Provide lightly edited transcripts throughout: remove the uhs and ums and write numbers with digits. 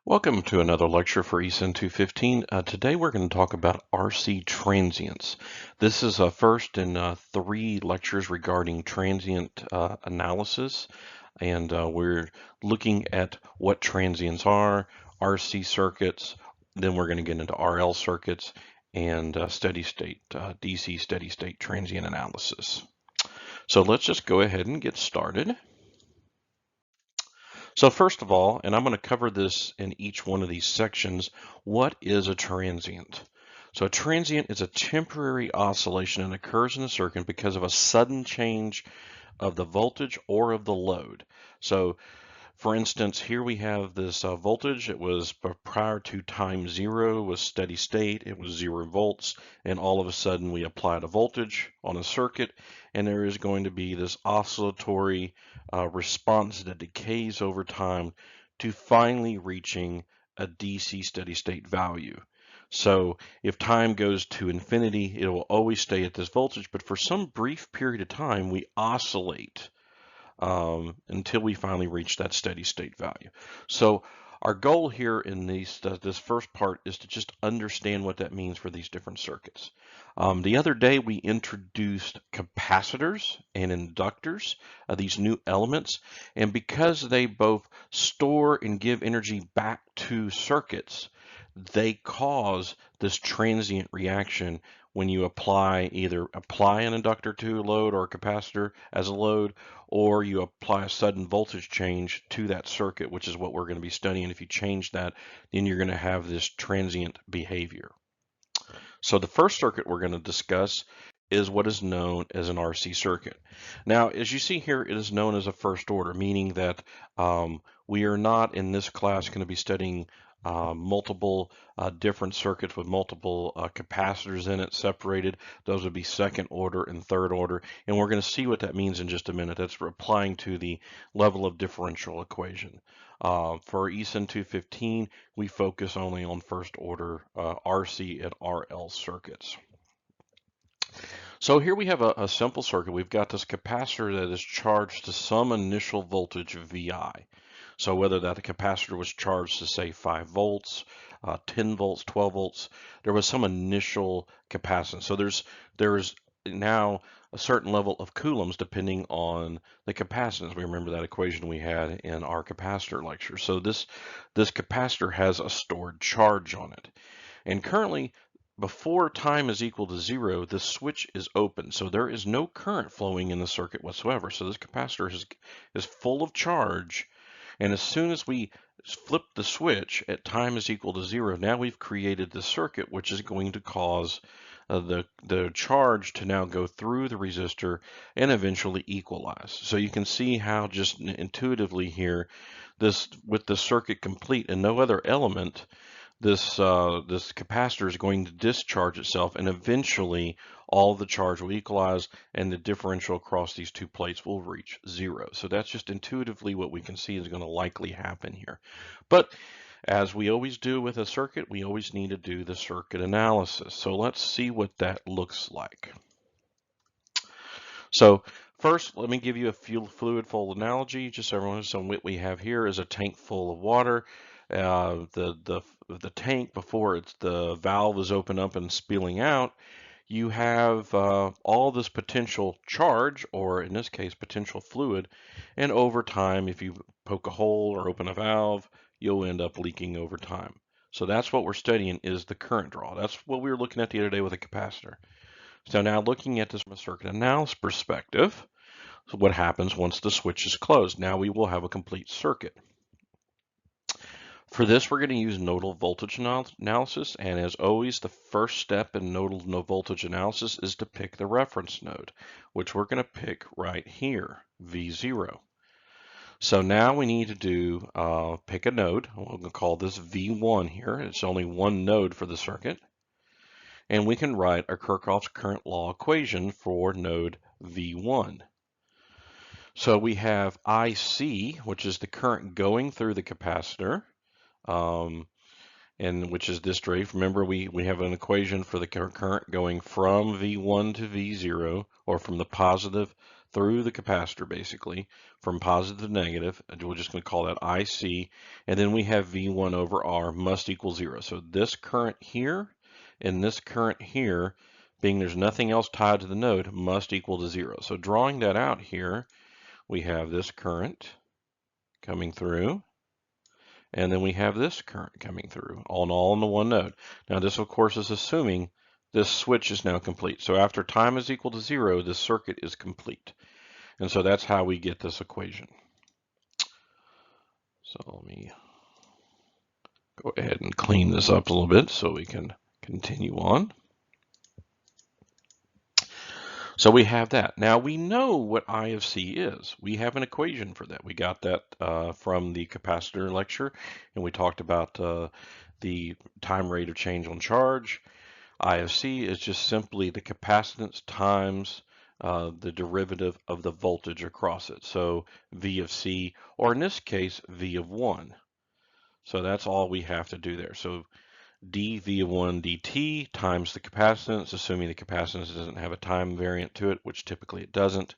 Welcome to another lecture for ECEN 215. Today we're going to talk about RC transients. This is a first in three lectures regarding transient analysis, and we're looking at what transients are, RC circuits, then we're going to get into RL circuits and steady state, DC steady state transient analysis. So let's just go ahead and get started. So first of all, and I'm going to cover this in each one of these sections, what is a transient? So a transient is a temporary oscillation and occurs in the circuit because of a sudden change of the voltage or of the load. So for instance, here we have this voltage. It was prior to time zero was steady state. It was 0 volts. And all of a sudden we applied a voltage on a circuit, and there is going to be this oscillatory response that decays over time to finally reaching a DC steady state value. So if time goes to infinity, it will always stay at this voltage, but for some brief period of time, we oscillate until we finally reach that steady state value. So our goal here in this first part is to just understand what that means for these different circuits. The other day we introduced capacitors and inductors, these new elements, and because they both store and give energy back to circuits, they cause this transient reaction when you either apply an inductor to a load or a capacitor as a load, or you apply a sudden voltage change to that circuit, which is what we're going to be studying. If you change that, then you're going to have this transient behavior. So the first circuit we're going to discuss is what is known as an RC circuit. Now, as you see here, it is known as a first order, meaning that we are not in this class going to be studying multiple different circuits with multiple capacitors in it separated. Those would be second order and third order, and we're going to see what that means in just a minute. That's applying to the level of differential equation. For ECEN 215, we focus only on first order RC and RL circuits. So here we have a simple circuit. We've got this capacitor that is charged to some initial voltage VI. So whether that capacitor was charged to say 5 volts, 10 volts, 12 volts, there was some initial capacitance. So there's now a certain level of coulombs depending on the capacitance. We remember that equation we had in our capacitor lecture. So this capacitor has a stored charge on it. And currently, before time is equal to 0, the switch is open. So there is no current flowing in the circuit whatsoever. So this capacitor is full of charge. And as soon as we flip the switch at time is equal to 0, now we've created the circuit, which is going to cause the charge to now go through the resistor and eventually equalize. So you can see how just intuitively here, with the circuit complete and no other element, this capacitor is going to discharge itself, and eventually all of the charge will equalize and the differential across these two plates will reach 0. So that's just intuitively what we can see is going to likely happen here. But as we always do with a circuit, we always need to do the circuit analysis. So let's see what that looks like. So first, let me give you a fluid flow analogy. Just so everyone knows, so what we have here is a tank full of water. The tank, before the valve is open up and spilling out, you have all this potential charge, or in this case, potential fluid, and over time, if you poke a hole or open a valve, you'll end up leaking over time. So that's what we're studying, is the current draw. That's what we were looking at the other day with a capacitor. So now looking at this from a circuit analysis perspective, so what happens once the switch is closed? Now we will have a complete circuit. For this, we're going to use nodal voltage analysis, and as always, the first step in nodal voltage analysis is to pick the reference node, which we're going to pick right here, V0. So now we need to pick a node. We're going to call this V1 here. It's only one node for the circuit. And we can write our Kirchhoff's current law equation for node V1. So we have IC, which is the current going through the capacitor, and which is this direction. Remember, we have an equation for the current going from V1 to V0, or from the positive through the capacitor, basically, from positive to negative. And we're just going to call that IC. And then we have V1 over R must equal 0. So this current here and this current here, being there's nothing else tied to the node, must equal to 0. So drawing that out here, we have this current coming through, and then we have this current coming through, all in the one node. Now this, of course, is assuming this switch is now complete. So after time is equal to 0, this circuit is complete. And so that's how we get this equation. So let me go ahead and clean this up a little bit so we can continue on. So we have that. Now we know what I of C is. We have an equation for that. We got that from the capacitor lecture, and we talked about the time rate of change on charge. I of C is just simply the capacitance times the derivative of the voltage across it. So V of C, or in this case, V of 1. So that's all we have to do there. So dV of 1 dt times the capacitance, assuming the capacitance doesn't have a time variant to it, which typically it doesn't,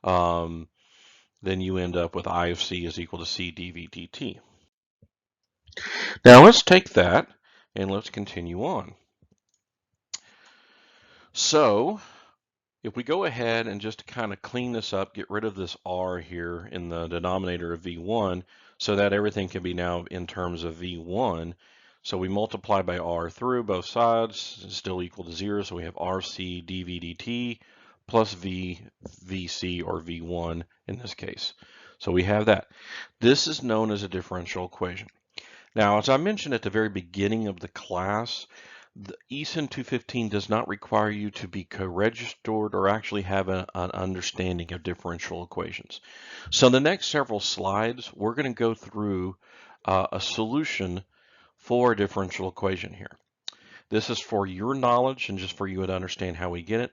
then you end up with I of C is equal to C dV dt. Now let's take that and let's continue on. So if we go ahead and just kind of clean this up, get rid of this R here in the denominator of V1 so that everything can be now in terms of V1. So we multiply by R through both sides, it's still equal to 0. So we have RC dV dt plus VC or V1 in this case. So we have that. This is known as a differential equation. Now, as I mentioned at the very beginning of the class, the ECEN 215 does not require you to be co-registered or actually have an understanding of differential equations. So the next several slides, we're going to go through a solution for a differential equation here. This is for your knowledge and just for you to understand how we get it.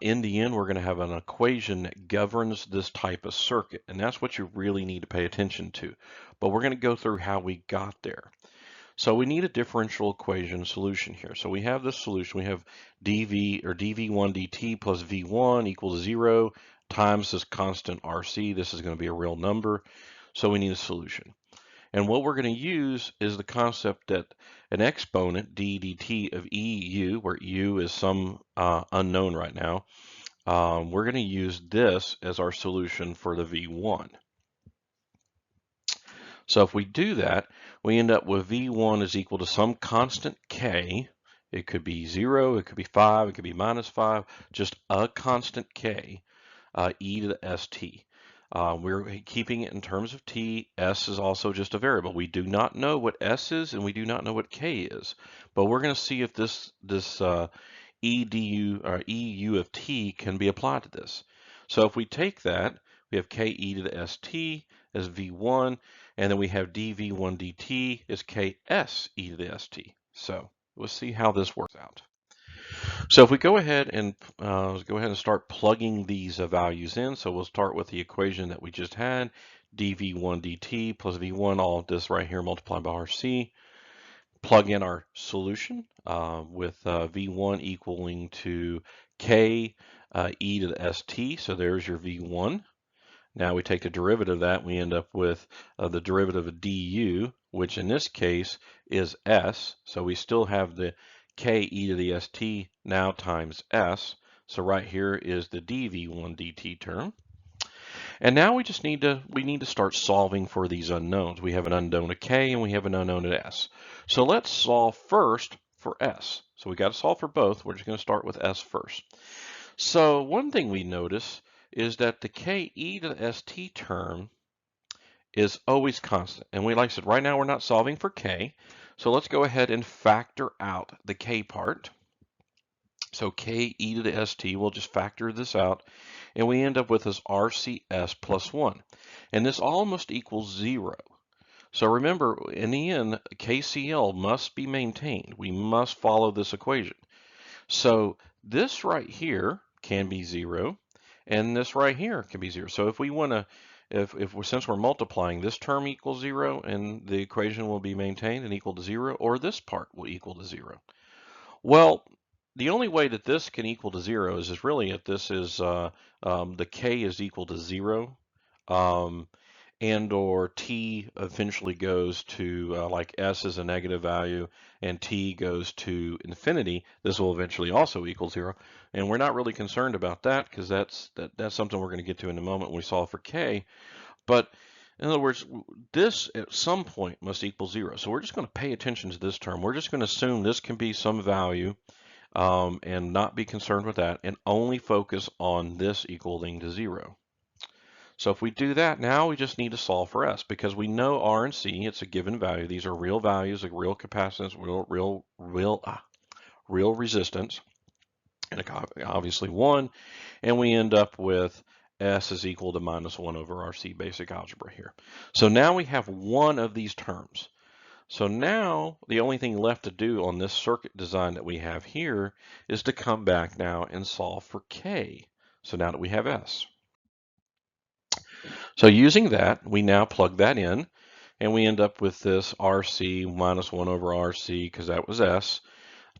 In the end, we're going to have an equation that governs this type of circuit, and that's what you really need to pay attention to. But we're going to go through how we got there. So we need a differential equation solution here. So we have this solution. We have dV or dV1 dt plus V1 equals 0 times this constant RC. This is going to be a real number. So we need a solution. And what we're going to use is the concept that an exponent, d dt of EU, where U is some unknown right now, we're going to use this as our solution for the V1. So if we do that, we end up with V1 is equal to some constant K. It could be 0, it could be 5, it could be minus 5, just a constant K, e to the st. We're keeping it in terms of t. S is also just a variable. We do not know what S is and we do not know what K is, but we're going to see if this edu or EU of t can be applied to this. So if we take that, we have K e to the st as V1, and then we have dV1 dt is Ks e to the st. So we'll see how this works out. So if we go ahead and start plugging these values in. So we'll start with the equation that we just had, dV1 dt plus V1, all of this right here multiplied by RC. Plug in our solution with V1 equaling to K e to the st. So there's your V1. Now we take the derivative of that, we end up with the derivative of du, which in this case is s. So we still have the K e to the st now times s. So right here is the dV1 dt term. And now we just need to start solving for these unknowns. We have an unknown at K and we have an unknown at S. So let's solve first for S. So we got to solve for both. We're just going to start with S first. So one thing we notice is that the K e to the st term is always constant. And like I said, right now we're not solving for K. So let's go ahead and factor out the K part. So K e to the st, we'll just factor this out. And we end up with this RCS plus 1. And this almost equals 0. So remember, in the end, KCL must be maintained. We must follow this equation. So this right here can be 0. And this right here can be 0. So if we want to, since we're multiplying, this term equals 0 and the equation will be maintained and equal to 0, or this part will equal to 0. Well, the only way that this can equal to 0 is really if this is the K is equal to 0, um, and or T eventually goes to like S is a negative value and T goes to infinity. This will eventually also equal 0, and we're not really concerned about that because that's something we're going to get to in a moment when we solve for K. But in other words, this at some point must equal 0. So we're just going to pay attention to this term. We're just going to assume this can be some value, and not be concerned with that, and only focus on this equaling to 0. So if we do that, now we just need to solve for S because we know R and C, it's a given value. These are real values, like real capacitance, real resistance, and obviously 1, and we end up with S is equal to minus 1 over RC basic algebra here. So now we have one of these terms. So now the only thing left to do on this circuit design that we have here is to come back now and solve for K. So now that we have S. So using that, we now plug that in, and we end up with this RC minus 1 over RC, because that was S,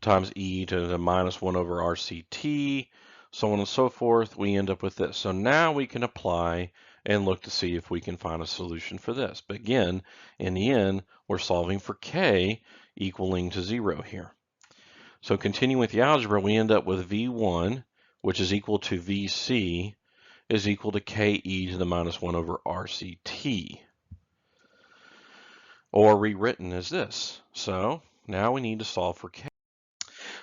times E to the minus 1 over RCT, so on and so forth. We end up with this. So now we can apply and look to see if we can find a solution for this. But again, in the end, we're solving for K equaling to 0 here. So continuing with the algebra, we end up with V1, which is equal to VC, is equal to KE to the minus 1 over RCT, or rewritten as this. So now we need to solve for K.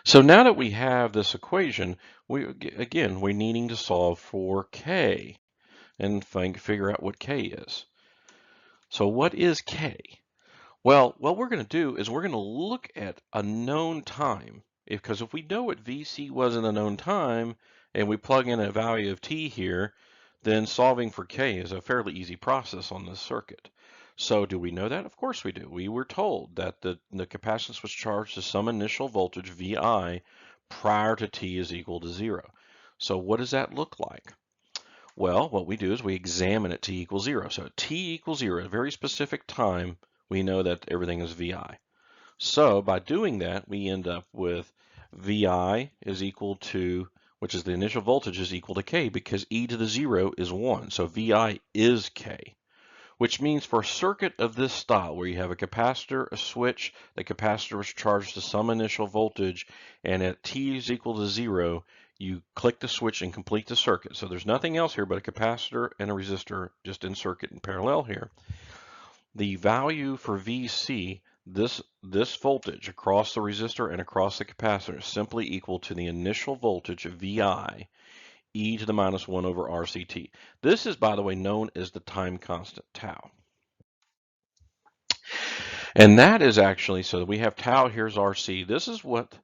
So now that we have this equation, we're needing to solve for K and figure out what K is. So what is K? Well, what we're going to do is we're going to look at a known time, because if we know what VC was in a known time and we plug in a value of T here, then solving for K is a fairly easy process on this circuit. So do we know that? Of course we do. We were told that the capacitance was charged to some initial voltage VI prior to T is equal to 0. So what does that look like? Well, what we do is we examine at T equals 0. So at T equals 0, a very specific time, we know that everything is VI. So by doing that, we end up with VI is equal to, which is the initial voltage, is equal to K, because e to the 0 is 1. So VI is K, which means for a circuit of this style, where you have a capacitor, a switch, the capacitor is charged to some initial voltage, and at T is equal to 0, you click the switch and complete the circuit. So there's nothing else here but a capacitor and a resistor just in circuit in parallel here. The value for VC, this voltage across the resistor and across the capacitor, is simply equal to the initial voltage of VI, e to the minus 1 over RCT. This is, by the way, known as the time constant, tau. And that is actually, so we have tau, here's RC. This is what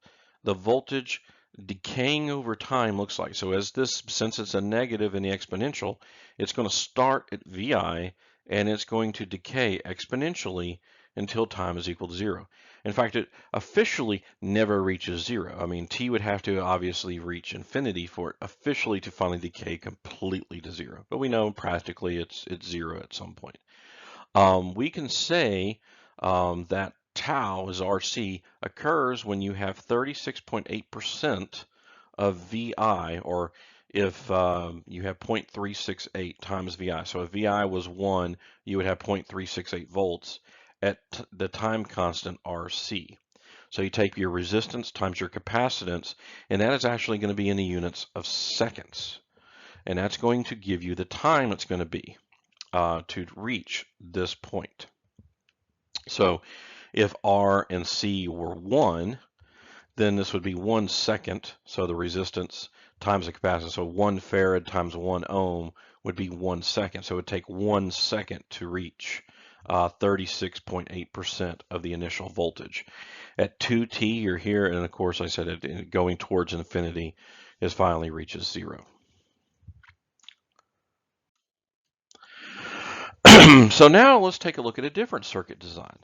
the voltage decaying over time looks like. So as this, since it's a negative in the exponential, it's going to start at VI, and it's going to decay exponentially until time is equal to 0. In fact, it officially never reaches 0. I mean, T would have to obviously reach infinity for it officially to finally decay completely to 0. But we know practically it's 0 at some point. We can say that tau, as RC, occurs when you have 36.8% of VI, or if you have 0.368 times VI. So if VI was 1, you would have 0.368 volts at the time constant RC. So you take your resistance times your capacitance, and that is actually going to be in the units of seconds. And that's going to give you the time it's going to be to reach this point. So if R and C were 1, then this would be 1 second. So the resistance times the capacitance, so 1 farad times 1 ohm would be 1 second. So it would take 1 second to reach 36.8% of the initial voltage. At 2T, you're here, and of course I said it going towards infinity, it finally reaches 0. So now let's take a look at a different circuit design.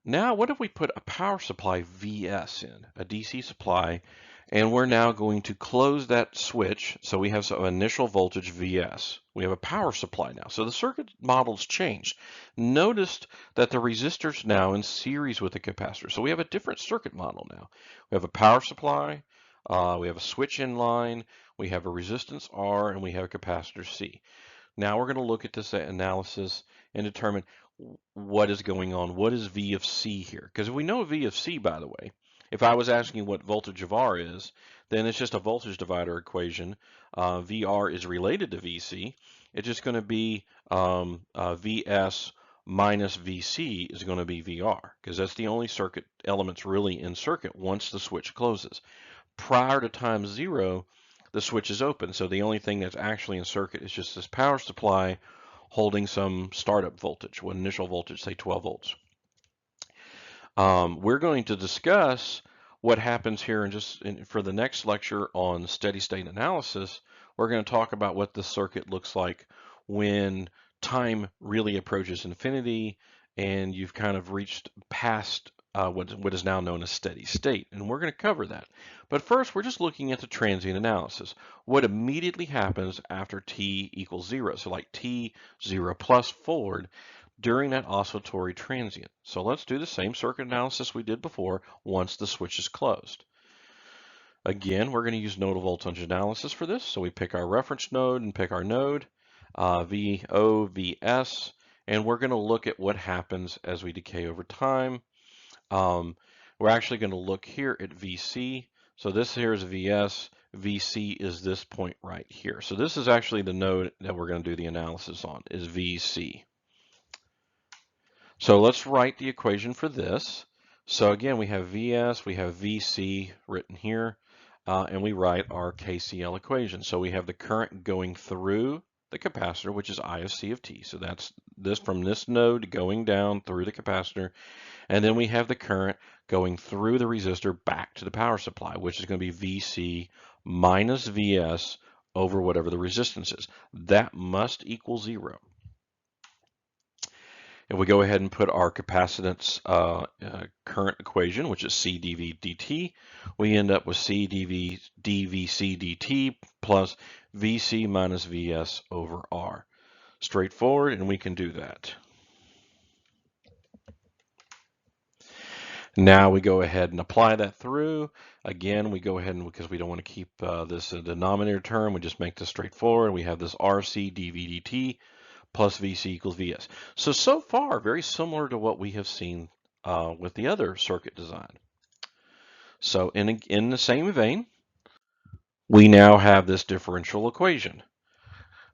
Now, what if we put a power supply VS in, a DC supply, and we're now going to close that switch, so we have some initial voltage VS. We have a power supply now. So the circuit model's changed. Notice that the resistor's now in series with the capacitor. So we have a different circuit model now. We have a power supply, We have a switch in line, we have a resistance R, and we have a capacitor C. Now we're going to look at this analysis and determine what is going on. What is V of C here? Because if we know V of C, by the way, if I was asking you what voltage of R is, then it's just a voltage divider equation. VR is related to VC. It's just going to be VS minus VC is going to be VR, because that's the only circuit elements really in circuit once the switch closes. Prior to time zero, the switch is open, so the only thing that's actually in circuit is just this power supply holding some startup voltage, what initial voltage, say 12 volts. We're going to discuss what happens here for the next lecture on steady state analysis. We're going to talk about what the circuit looks like when time really approaches infinity and you've kind of reached past what is now known as steady state, and we're going to cover that. But first, we're just looking at the transient analysis. What immediately happens after t equals 0, so like t 0 plus forward during that oscillatory transient. So let's do the same circuit analysis we did before once the switch is closed. Again, we're going to use nodal voltage analysis for this. So we pick our reference node and pick our node, VO, VS, and we're going to look at what happens as we decay over time. We're actually going to look here at VC. So this here is VS, VC is this point right here. So this is actually the node that we're going to do the analysis on, is VC. So let's write the equation for this. So again, we have VS, we have VC written here, and we write our KCL equation. So we have the current going through the capacitor, which is I of C of T. So that's this from this node going down through the capacitor. And then we have the current going through the resistor back to the power supply, which is going to be VC minus VS over whatever the resistance is. That must equal 0. If we go ahead and put our capacitance current equation, which is C dV dt, we end up with C dV dVC dt plus VC minus VS over R. Straightforward, and we can do that. Now we go ahead and apply that through. Again, we go ahead and, because we don't want to keep this a denominator term, we just make this straightforward. We have this RC dV dt plus VC equals VS. So far, very similar to what we have seen with the other circuit design. So in the same vein, we now have this differential equation.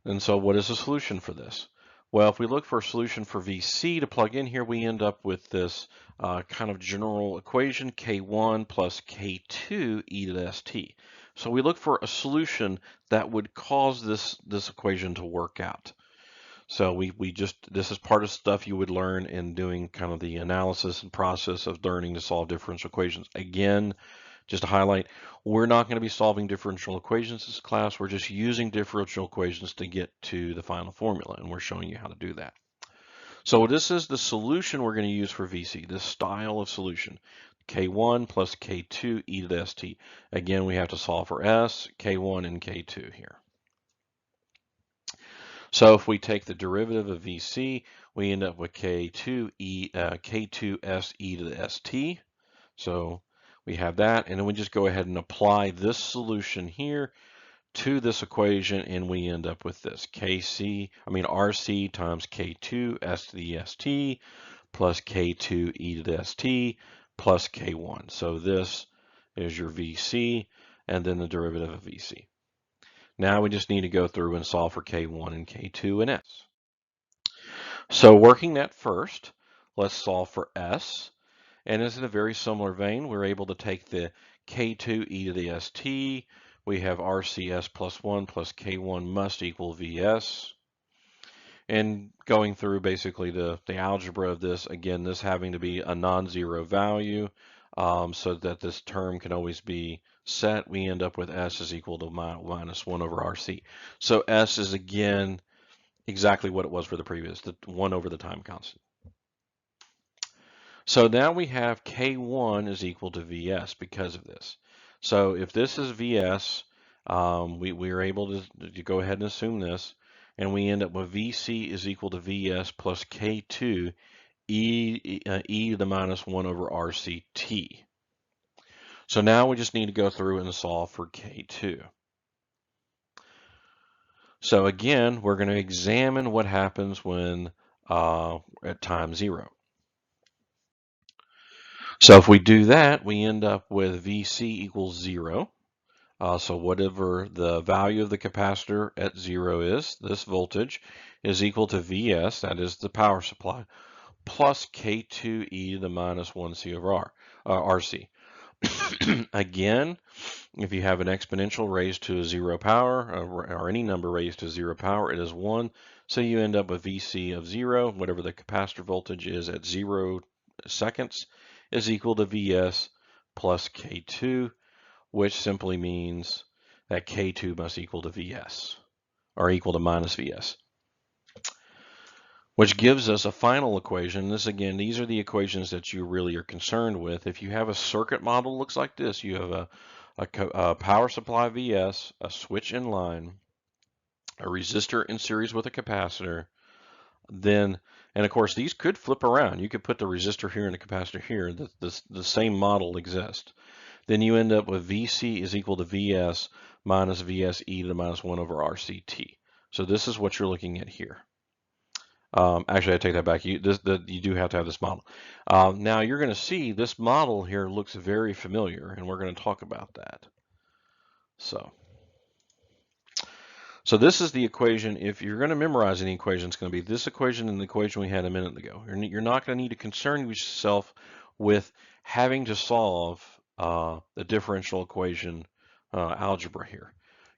And so what is the solution for this? Well, if we look for a solution for VC to plug in here, we end up with this kind of general equation, K1 plus K2 e to the st. So we look for a solution that would cause this equation to work out. So this is part of stuff you would learn in doing kind of the analysis and process of learning to solve differential equations. Again, just to highlight, we're not going to be solving differential equations this class. We're just using differential equations to get to the final formula, and we're showing you how to do that. So this is the solution we're going to use for VC, this style of solution. K1 plus K2 e to the st. Again, we have to solve for S, K1, and K2 here. So if we take the derivative of VC, we end up with K2S e to the st. So we have that, and then we just go ahead and apply this solution here to this equation, and we end up with this RC times K2 S to the st plus K2 e to the st plus K1. So this is your VC, and then the derivative of VC. Now we just need to go through and solve for K1 and K2 and S. So working that first, let's solve for S. And as in a very similar vein, we're able to take the K2 e to the st. We have RCS plus 1 plus K1 must equal VS. And going through basically the algebra of this, again, this having to be a non-zero value so that this term can always be set, we end up with S is equal to minus 1 over RC. So S is, again, exactly what it was for the previous, the 1 over the time constant. So now we have K1 is equal to VS because of this. So if this is VS, we are able to go ahead and assume this, and we end up with VC is equal to VS plus K2 e to the minus 1 over RCT. So now we just need to go through and solve for K2. So again, we're going to examine what happens when at time 0. So if we do that, we end up with VC equals 0. So whatever the value of the capacitor at 0 is, this voltage, is equal to Vs, that is the power supply, plus K2e to the minus 1C over RC. Again, if you have an exponential raised to a 0 power, or any number raised to 0 power, it is 1. So you end up with Vc of 0, whatever the capacitor voltage is at 0 seconds, is equal to Vs plus K2, which simply means that K2 must equal to Vs, or equal to minus Vs, which gives us a final equation. This again, these are the equations that you really are concerned with. If you have a circuit model that looks like this, you have a power supply Vs, a switch in line, a resistor in series with a capacitor, then, and of course these could flip around. You could put the resistor here and the capacitor here. The same model exists. Then you end up with Vc is equal to Vs minus Vs e to the minus 1 over RCT. So this is what you're looking at here. Actually, I take that back. You do have to have this model. Now you're going to see this model here looks very familiar, and we're going to talk about that. So this is the equation. If you're going to memorize any equation, it's going to be this equation and the equation we had a minute ago. You're not going to need to concern yourself with having to solve the differential equation algebra here.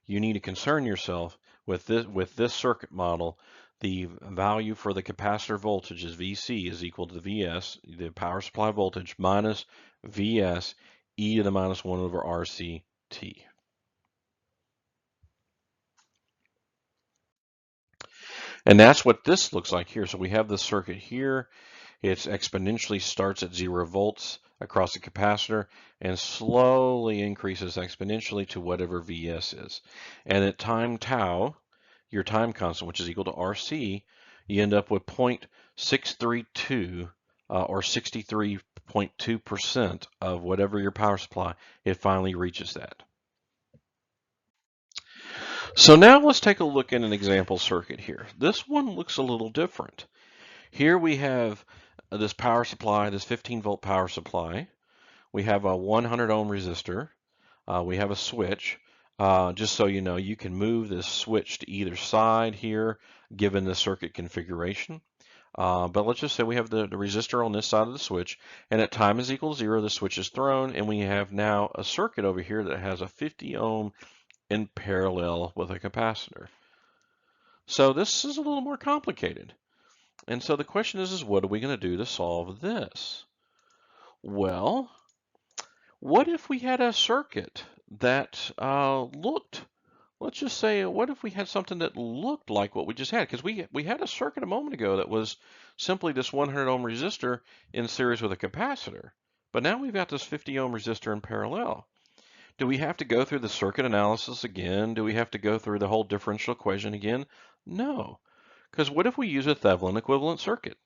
You need to concern yourself with this circuit model. The value for the capacitor voltage is Vc is equal to Vs, the power supply voltage, minus Vs e to the minus 1 over RCT. And that's what this looks like here. So we have this circuit here. It exponentially starts at 0 volts across the capacitor and slowly increases exponentially to whatever Vs is. And at time tau, your time constant, which is equal to RC, you end up with 0.632 or 63.2% of whatever your power supply, it finally reaches that. So now let's take a look at an example circuit here. This one looks a little different. Here we have this power supply, this 15 volt power supply. We have a 100 ohm resistor. We have a switch. Just so you know, you can move this switch to either side here, given the circuit configuration. But let's just say we have the resistor on this side of the switch, and at time is equal to 0, the switch is thrown, and we have now a circuit over here that has a 50 ohm in parallel with a capacitor. So this is a little more complicated. And so the question is what are we going to do to solve this? Well, what if we had a circuit that looked, let's just say, what if we had something that looked like what we just had? Because we had a circuit a moment ago that was simply this 100 ohm resistor in series with a capacitor. But now we've got this 50 ohm resistor in parallel. Do we have to go through the circuit analysis again? Do we have to go through the whole differential equation again? No. Because what if we use a Thevenin equivalent circuit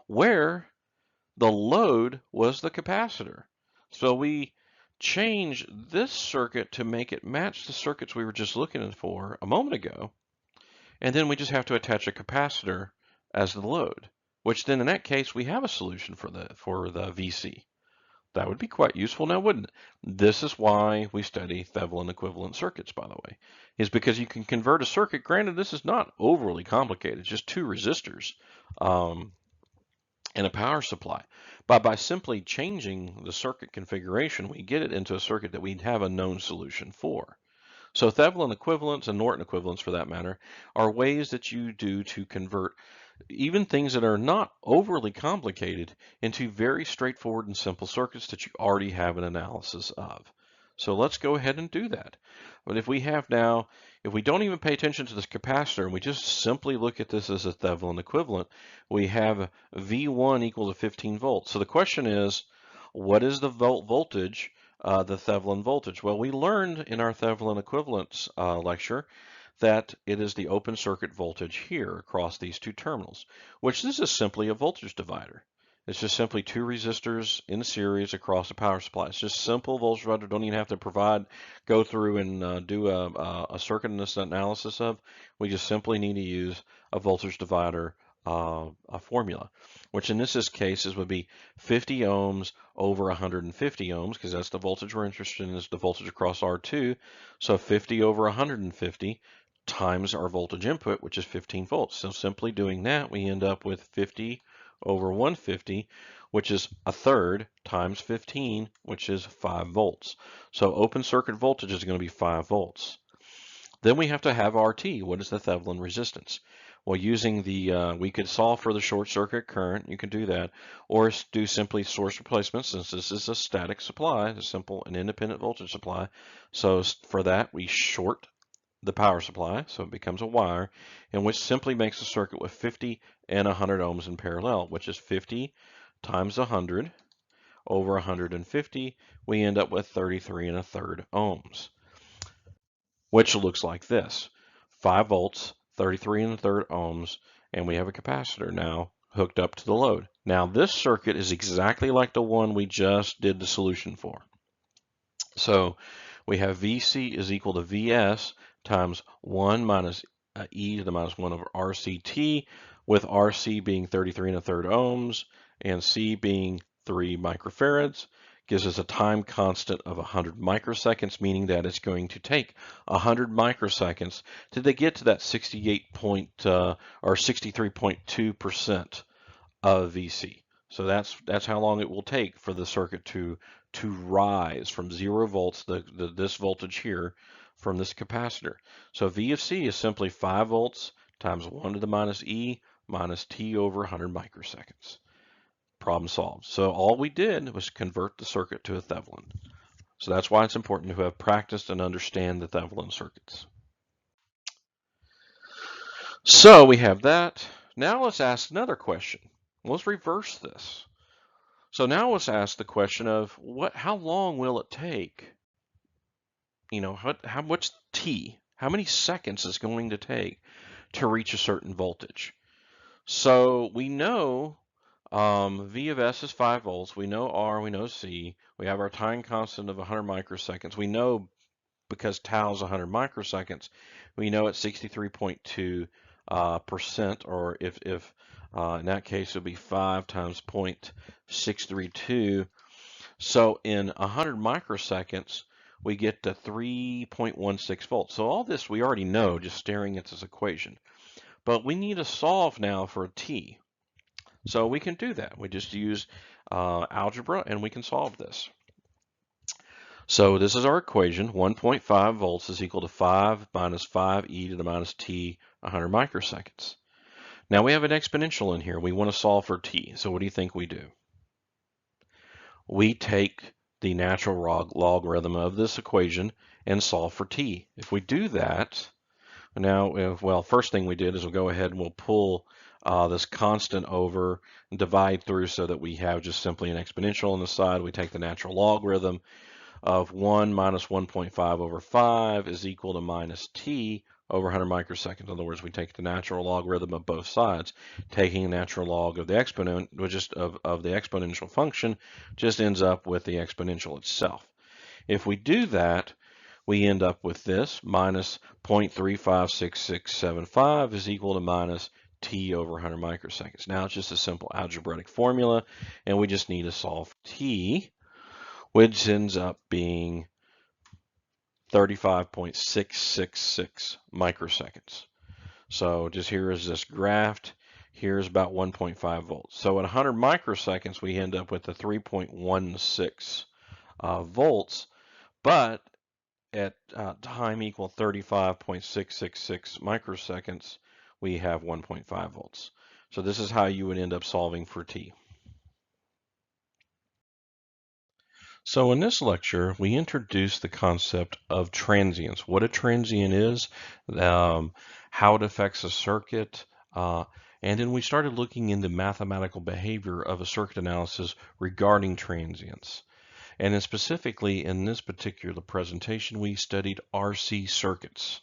where the load was the capacitor? So we change this circuit to make it match the circuits we were just looking for a moment ago, and then we just have to attach a capacitor as the load, which then in that case we have a solution for the VC. That would be quite useful now, wouldn't it? This is why we study Thevenin equivalent circuits, by the way, is because you can convert a circuit. Granted, this is not overly complicated, just two resistors and a power supply. But by simply changing the circuit configuration, we get it into a circuit that we have a known solution for. So Thevenin equivalents and Norton equivalents, for that matter, are ways that you do to convert even things that are not overly complicated into very straightforward and simple circuits that you already have an analysis of. So let's go ahead and do that. But if we have now, if we don't even pay attention to this capacitor and we just simply look at this as a Thevenin equivalent, we have V1 equal to 15 volts. So the question is, what is the voltage, the Thevenin voltage? Well, we learned in our Thevenin equivalence lecture that it is the open circuit voltage here across these two terminals, which this is simply a voltage divider. It's just simply two resistors in series across a power supply. It's just simple voltage divider. Don't even have to go through and do a circuit analysis of. We just simply need to use a voltage divider a formula, which in this case would be 50 ohms over 150 ohms, because that's the voltage we're interested in, is the voltage across R2. So 50 over 150 times our voltage input, which is 15 volts. So simply doing that, we end up with 50 over 150, which is a third, times 15, which is 5 volts. So open circuit voltage is going to be 5 volts. Then we have to have RT. What is the Thevenin resistance? Well, using we could solve for the short circuit current. You can do that, or do simply source replacement, since this is a static supply, a simple and independent voltage supply. So for that, we short the power supply, so it becomes a wire, and which simply makes a circuit with 50 and 100 ohms in parallel, which is 50 times 100 over 150. We end up with 33 and a third ohms, which looks like this: 5 volts, 33 and a third ohms, and we have a capacitor now hooked up to the load. Now this circuit is exactly like the one we just did the solution for. So we have VC is equal to VS times 1 minus e to the minus 1 over RCT, with RC being 33 and a third ohms and C being 3 microfarads, gives us a time constant of 100 microseconds, meaning that it's going to take 100 microseconds to get to that 63.2% of VC. So that's how long it will take for the circuit to rise from 0 volts, this voltage here, from this capacitor. So V of C is simply 5 volts times 1 to the minus E minus T over 100 microseconds. Problem solved. So all we did was convert the circuit to a Thevenin. So that's why it's important to have practiced and understand the Thevenin circuits. So we have that. Now let's ask another question. Let's reverse this. So now let's ask the question of how long will it take? You know, how much T, how many seconds is going to take to reach a certain voltage? So we know V of S is 5 volts. We know R, we know C. We have our time constant of 100 microseconds. We know, because tau is 100 microseconds, we know it's 63.2%, or if in that case, it would be 5 times 0.632. So in 100 microseconds, we get to 3.16 volts. So all this we already know just staring at this equation. But we need to solve now for a T. So we can do that. We just use algebra and we can solve this. So this is our equation. 1.5 volts is equal to 5 minus 5e to the minus t 100 microseconds. Now we have an exponential in here. We want to solve for t. So what do you think we do? We take the natural logarithm of this equation and solve for t. If we do that, now, well, first thing we did is we'll go ahead and we'll pull this constant over and divide through so that we have just simply an exponential on the side. We take the natural logarithm of 1 minus 1.5 over 5 is equal to minus t over 100 microseconds. In other words, we take the natural logarithm of both sides. Taking the natural log of the exponent, which is of the exponential function, just ends up with the exponential itself. If we do that, we end up with this: minus 0.356675 is equal to minus t over 100 microseconds. Now it's just a simple algebraic formula, and we just need to solve for t, which ends up being 35.666 microseconds. So just here is this graph. Here's about 1.5 volts. So at 100 microseconds, we end up with the 3.16 volts, but at time equal 35.666 microseconds, we have 1.5 volts. So this is how you would end up solving for t. So in this lecture, we introduced the concept of transients, what a transient is, how it affects a circuit, and then we started looking into mathematical behavior of a circuit analysis regarding transients. And then specifically in this particular presentation, we studied RC circuits.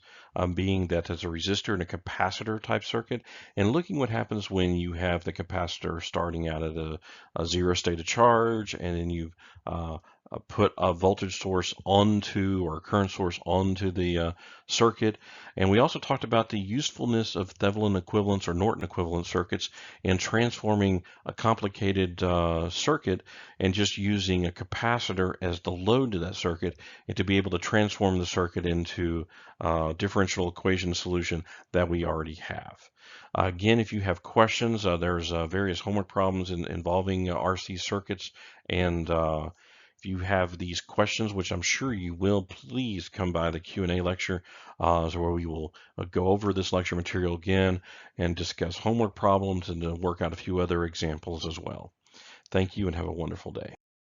being that as a resistor and a capacitor type circuit, and looking what happens when you have the capacitor starting out at a zero state of charge, and then you uh, put a voltage source onto or a current source onto the circuit. And we also talked about the usefulness of Thevenin equivalence or Norton equivalent circuits in transforming a complicated circuit and just using a capacitor as the load to that circuit, and to be able to transform the circuit into a differential equation solution that we already have. Again, if you have questions, there's various homework problems involving RC circuits, and if you have these questions, which I'm sure you will, please come by the Q&A lecture, so where we will go over this lecture material again and discuss homework problems and work out a few other examples as well. Thank you and have a wonderful day.